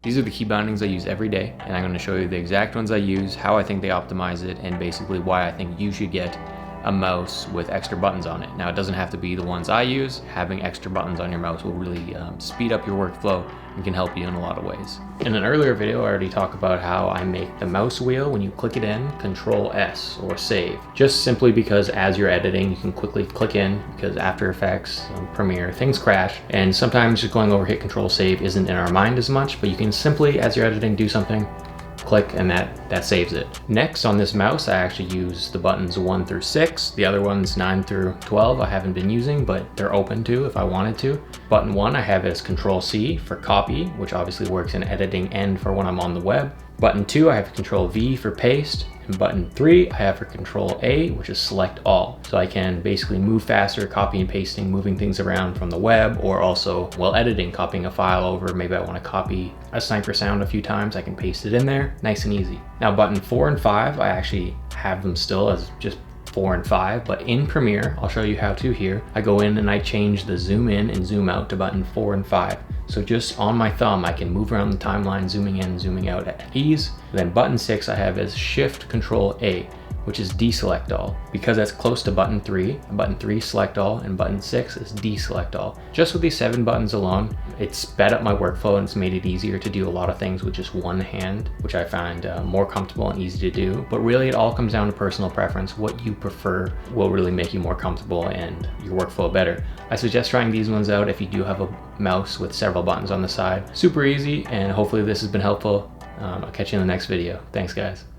These are the key bindings I use every day, and I'm going to show you the exact ones I use, how I think they optimize it, and basically why I think you should get a mouse with extra buttons on it. Now, it doesn't have to be the ones I use. Having extra buttons on your mouse will really speed up your workflow and can help you in a lot of ways. In an earlier video, I already talked about how I make the mouse wheel, when you click it in, Control S or save. Just simply because as you're editing, you can quickly click in, because After Effects, Premiere, things crash. And sometimes just going over hit Control Save isn't in our mind as much, but you can simply, as you're editing, do something, click, and that saves it. Next, on this mouse, I actually use the buttons 1 through 6. The other ones 9 through 12 I haven't been using, but they're open to if I wanted to. Button 1 I have as Control C for copy, which obviously works in editing and for when I'm on the web. Button 2 I have Control V for paste. And button 3 I have for Control A, which is select all. So I can basically move faster, copy and pasting, moving things around from the web, or also while editing, copying a file over. Maybe I want to copy a sniper sound a few times, I can paste it in there, nice and easy. Now button 4 and 5, I actually have them still as just 4 and 5, but in Premiere, I'll show you how to here. I go in and I change the zoom in and zoom out to button 4 and 5. So just on my thumb, I can move around the timeline, zooming in, zooming out at ease. Then button 6 I have as Shift Control A, which is deselect all. Because that's close to button 3 select all, and button 6 is deselect all. Just with these 7 buttons alone, it's sped up my workflow and it's made it easier to do a lot of things with just one hand, which I find more comfortable and easy to do. But really it all comes down to personal preference. What you prefer will really make you more comfortable and your workflow better. I suggest trying these ones out if you do have a mouse with several buttons on the side. Super easy, and hopefully this has been helpful. I'll catch you in the next video. Thanks guys.